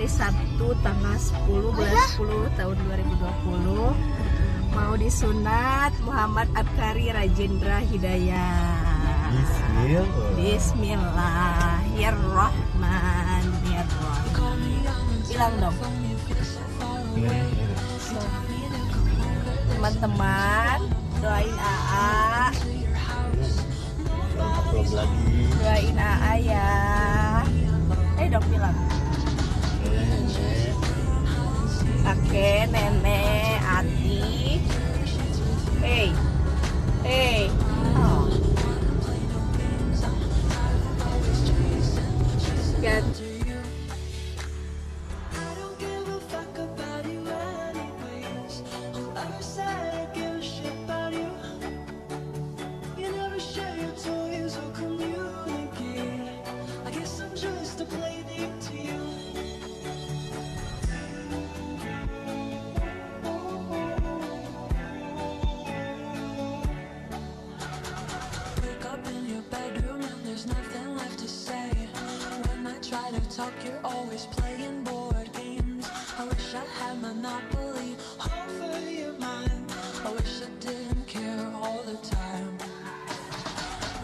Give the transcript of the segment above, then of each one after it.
hari Sabtu tanggal 10 bulan 10 tahun 2020. Mau disunat Muhammad Abkari Rajendra Hidayat. Bismillahirrahmanirrahim. Bilang dong. Teman-teman, doain AA. Doain AA ya. Dong bilang. Kakek, nenek, Ati. Hey. Oh. Ganti. Talk, you're always playing board games. I wish I had Monopoly over your mind. I wish I didn't care all the time.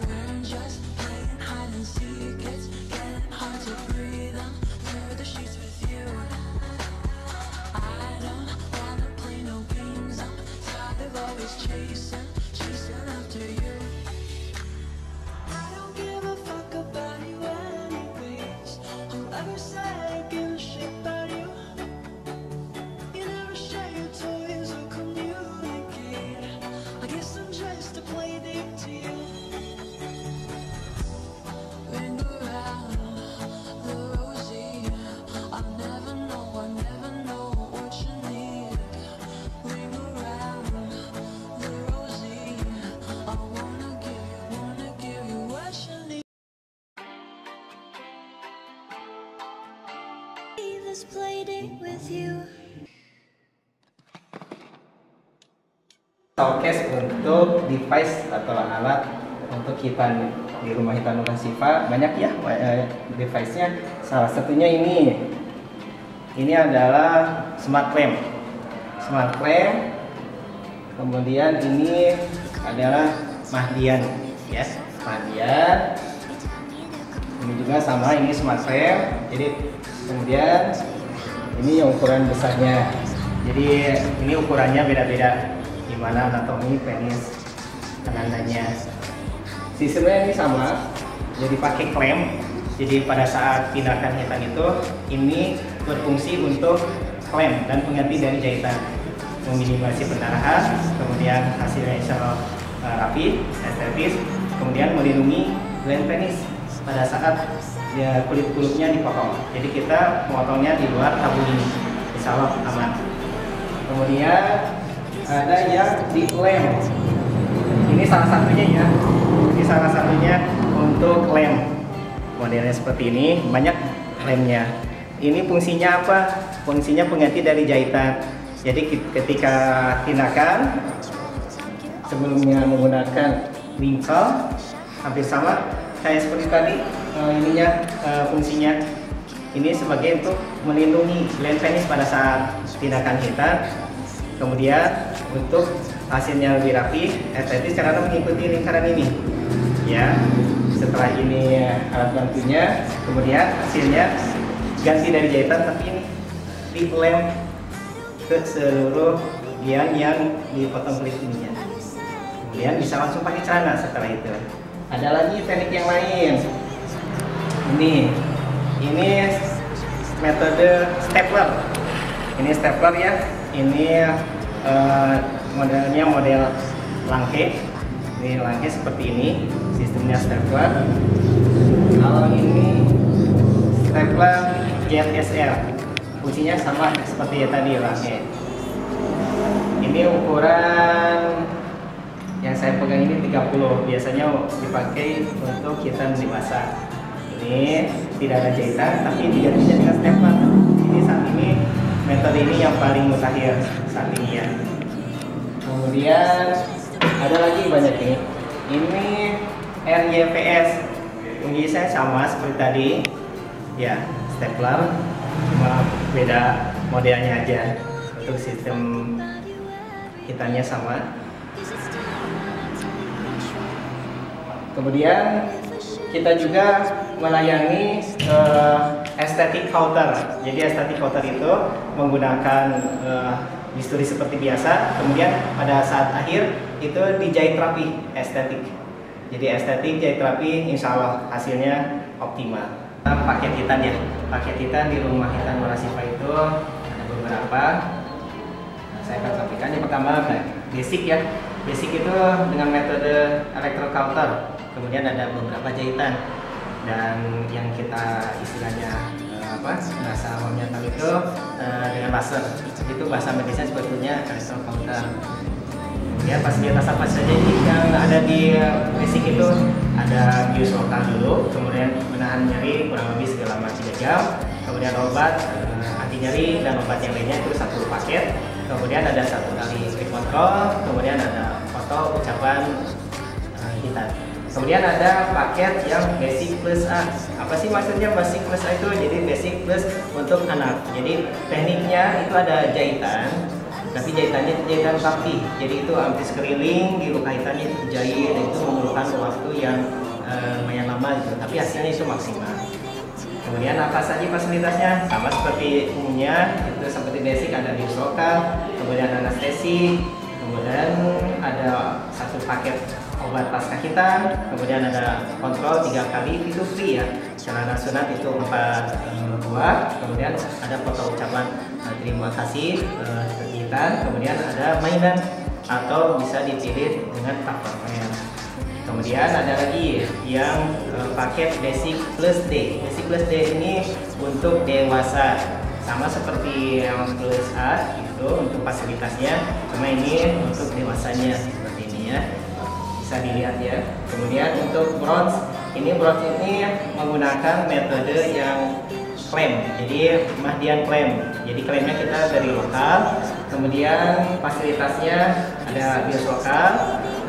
We're just playing hide and seek. It's getting hard to breathe under the sheets with you. I don't wanna play no games. I'm tired of always chasing after you. I don't give a fuck about you anyways. Whoever said I give a shit about you. You never share your toys or communicate. I guess I'm just a play date to you. Ring around the rosy. I never know what you need. Ring around the rosy. I wanna give you what you need. This play date with you. Showcase untuk device atau alat untuk hitan di rumah Hitan Nurah Syifa. Banyak ya device-nya. Salah satunya ini adalah smart lamp. Kemudian ini adalah Mahdian ya, Mahdian. Ini juga sama, ini smart lamp. Jadi kemudian ini yang ukuran besarnya. Jadi ini ukurannya beda-beda, gimana anatomi penis kanannya. Sistemnya ini sama, jadi pakai klem. Jadi pada saat tindakan hitan itu ini berfungsi untuk klem dan pengganti dari jahitan, meminimasi pendarahan, kemudian hasilnya insya Allah rapi, estetis, kemudian melindungi gland penis pada saat ya kulit-kulitnya dipotong. Jadi kita memotongnya di luar tabung ini, insya Allah aman. Kemudian ada yang di lem. Ini salah satunya ya. Ini salah satunya untuk lem. Modelnya seperti ini, banyak lemnya. Ini fungsinya apa? Fungsinya pengganti dari jahitan. Jadi ketika tindakan sebelumnya menggunakan wrinkle hampir sama kayak seperti tadi. Fungsinya ini sebagai untuk melindungi gland penis pada saat tindakan hitan, kemudian untuk hasilnya lebih rapi, estetis karena mengikuti lingkaran ini ya. Setelah ini alat bantunya, kemudian hasilnya ganti dari jahitan tapi ini dilem ke seluruh bagian yang dipotong kulit ininya. Kemudian bisa langsung pakai celana setelah itu. Ada lagi teknik yang lain. Ini metode stapler. Ini stapler ya. Ini modelnya model langke. Ini langke seperti ini. Sistemnya stapler. Kalau ini stapler JSR. Fungsinya sama seperti tadi langke. Ini ukuran yang saya pegang ini 30. Biasanya dipakai untuk hitan dewasa. Ini tidak ada jahitan tapi digantinya dengan stapler. Ini saat ini metode ini yang paling mutakhir saat ini ya. Kemudian ada lagi banyak ini. Ini RYPS. Fungsinya sama seperti tadi ya, stapler. cuma beda modelnya aja. Untuk sistem hitannya sama. Kemudian kita juga melayani aesthetic counter. Jadi aesthetic counter itu menggunakan bisturi seperti biasa. Kemudian pada saat akhir itu dijahit rapi estetik. Jadi estetik jahit rapi, insya Allah hasilnya optimal. Paket hitan ya, paket hitan di rumah hitan Murasifa itu ada beberapa. Saya akan sampaikan. Yang pertama basic ya. Basic itu dengan metode electro counter. Kemudian ada beberapa jahitan. Dan yang kita istilahnya bahasa awamnya tahu itu dengan laser. Itu bahasa medisnya sebetulnya electro counter. Kemudian fasilitas apa saja yang ada di basic itu? Ada bius lokal dulu, kemudian menahan nyeri kurang lebih selama 3 jam. Kemudian obat anti nyeri dan obat yang lainnya itu satu paket. Kemudian ada 1 kali kontrol, kemudian ada foto ucapan hitan. Kemudian ada paket yang basic plus A. Apa sih maksudnya basic plus A itu? Jadi basic plus untuk anak. Jadi tekniknya itu ada jahitan, tapi jahitannya jahitan rapi. Jadi itu hampir sekeliling di luka hitannya dijahit, dan itu memerlukan waktu yang lumayan lama gitu. Tapi hasilnya itu maksimal. Kemudian apa saja fasilitasnya? Sama seperti umumnya, itu seperti basic ada bius lokal, kemudian anestesi, kemudian ada 1 paket obat pasca hitan, kemudian ada kontrol 3 kali itu free ya. Celana sunat itu 4 buah, kemudian ada foto ucapan terima kasih hitan, kemudian ada mainan atau bisa dipilih dengan Tupperware. Kemudian ada lagi yang paket basic plus D. Basic plus D ini untuk dewasa, sama seperti yang plus A itu untuk fasilitasnya, cuma ini untuk dewasanya seperti ini ya, bisa dilihat ya. Kemudian untuk bronze ini menggunakan metode yang klaim, jadi Mahdian klaim. Jadi klaimnya kita dari lokal, kemudian fasilitasnya ada bios lokal,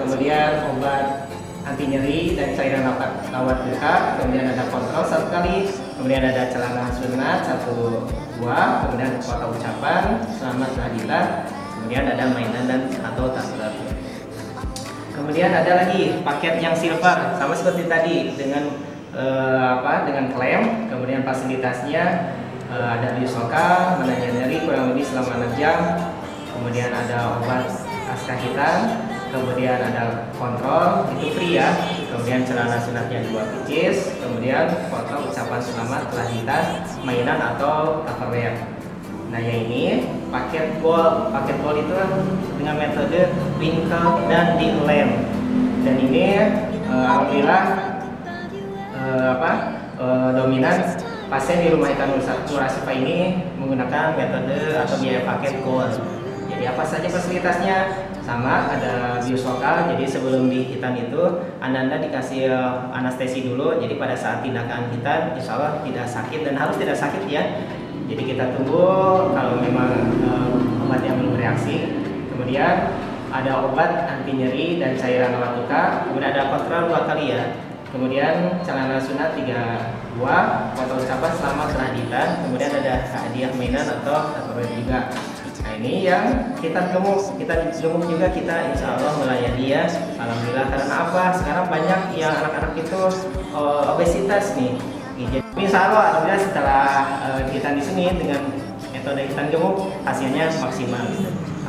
kemudian obat anti nyeri dan cairan rawat luka, kemudian ada kontrol 1 kali, kemudian ada celana sunat 1 buah, kemudian foto ucapan selamat kehadiran, kemudian ada mainan dan atau tablet. Kemudian ada lagi paket yang silver, sama seperti tadi dengan dengan klaim, kemudian fasilitasnya ada bius lokal, menahan nyeri kurang lebih selama 6 jam, kemudian ada obat pasca hitan, kemudian ada kontrol itu free ya, kemudian celana sunatnya 2 pieces, kemudian foto ucapan selamat kelahiran, mainan atau Tupperware. Nah yang ini paket gold itu dengan metode wrinkle dan dilem, dan ini alhamdulillah dominan pasien di rumah hitan Murasifa ini menggunakan metode atau biaya paket gold. Jadi apa saja fasilitasnya? Sama, ada bius lokal. Jadi sebelum dihitan itu Anda dikasih anestesi dulu. Jadi pada saat tindakan hitan insya Allah tidak sakit, dan harus tidak sakit ya. Jadi kita tunggu kalau memang obat yang belum bereaksi. Kemudian ada obat anti nyeri dan cairan rawat luka. Kemudian ada kontrol 2 kali ya. Kemudian celana sunat 3 buah, foto ucapan selamat kehadiran. Kemudian ada hadiah mainan atau Tupperware juga. Nah ini yang kita gemuk juga kita insya Allah melayani ya. Alhamdulillah, karena apa? Sekarang banyak yang anak-anak itu obesitas nih. Jadi insya Allah alhamdulillah setelah kita di sini dengan metode hitan gemuk hasilnya maksimal.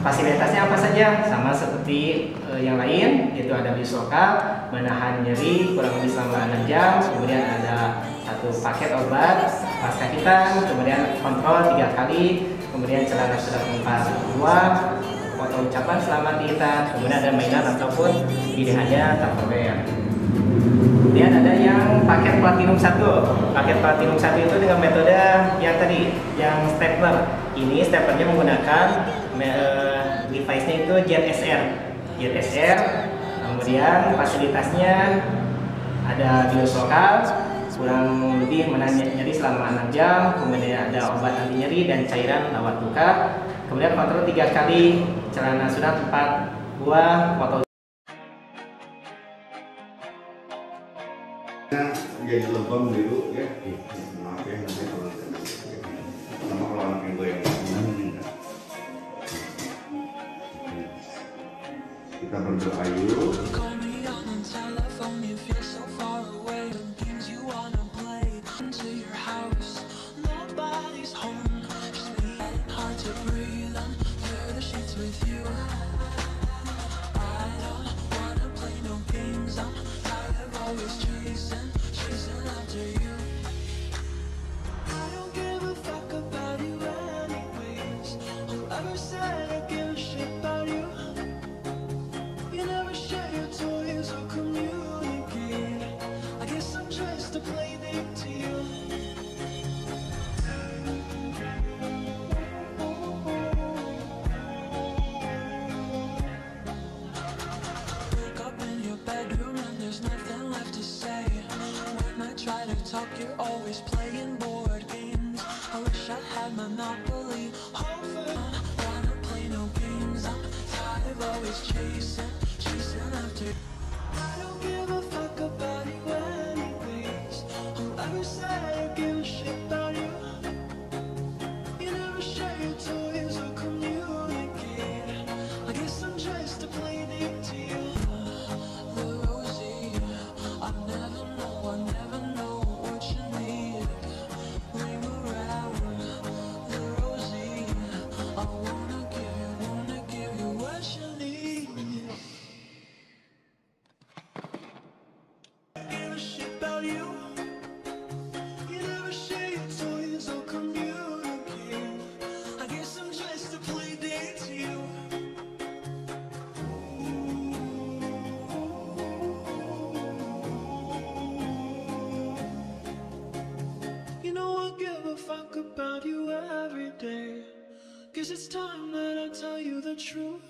Fasilitasnya apa saja? Sama seperti yang lain, yaitu ada bius lokal, menahan nyeri kurang lebih selama 6 jam, kemudian ada 1 paket obat pasca hitan, kemudian kontrol 3 kali, kemudian celana sunat 4 buah, foto ucapan selamat hitan, kemudian ada mainan ataupun pilihannya Tupperware. Kemudian ada yang paket platinum 1. Paket platinum 1 itu dengan metode yang tadi, yang stapler. Ini staplernya menggunakan device-nya itu JSR. Kemudian fasilitasnya ada bius lokal, kurang lebih menahan nyeri selama 6 jam, kemudian ada obat anti nyeri dan cairan rawat luka, kemudian kontrol 3 kali, celana sunat 4 buah, foto jadi lembam dulu ya. Maaf ya, namanya kalau Kita berdoa yuk. Call me on the telephone if you're so far away. The games you wanna play. Into your house, nobody's home. Just me, hard to breathe under the sheets with you. I don't wanna play no games. I'm tired of always chasing after you. I don't give a fuck about you anyways. Whoever said I give a shit about you. You never share your toys or communicate. I guess I'm just a playdate to you. Wake up in your bedroom and there's nothing left to say. When I try to talk, you're always playing board games. I wish I had Monopoly. Wanna play no games. I'm tired of always chasing after. I don't give a fuck about you anyways. Whoever said I give a shit about you. You never share your toys or communicate. I guess I'm just a playdate to you. The Rosie, I never know what you need. Ring around, the Rosie, I wanna give you what you need. Give a shit about you. You never share your toys or communicate. I guess I'm just a playdate to you. You know I give a fuck about you every day. Guess it's time that I tell you the truth.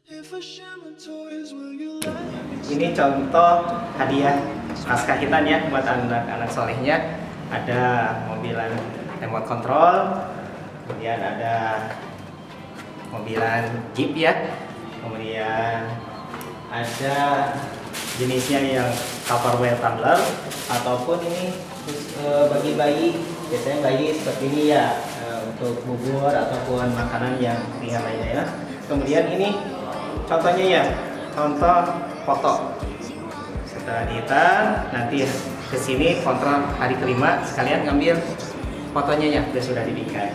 If I share my toys, will you let me? Ini contoh hadiah naskah hitan ya buat anak-anak solehnya. Ada mobilan remote control, kemudian ada mobilan Jeep ya, kemudian ada jenisnya yang Tupperware tumbler, ataupun ini bagi bayi, biasanya bayi seperti ini ya, untuk bubur ataupun makanan yang ringan lainnya ya. Kemudian ini contohnya ya, contoh foto. Setelah dihitan, nanti ke sini kontrol hari kelima, sekalian ngambil fotonya ya, sudah dibikin.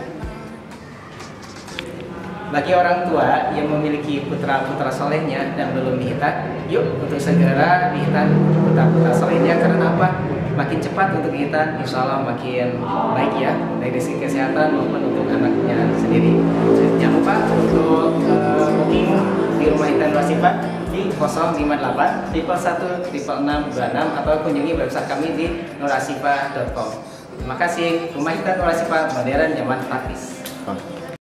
Bagi orang tua yang memiliki putra-putra solehnya dan belum dihitan, yuk untuk segera dihitan putra-putra solehnya. Karena apa? Makin cepat untuk dihitan, insya Allah makin baik ya, dari segi kesehatan maupun untuk anaknya sendiri. Jangan lupa untuk booking di Rumah Hitan Nur Ashifa di 058 111 626 atau kunjungi website kami di nurashifa.com. Terima kasih. Rumah Hitan Nur Ashifa, modern, nyaman, praktis.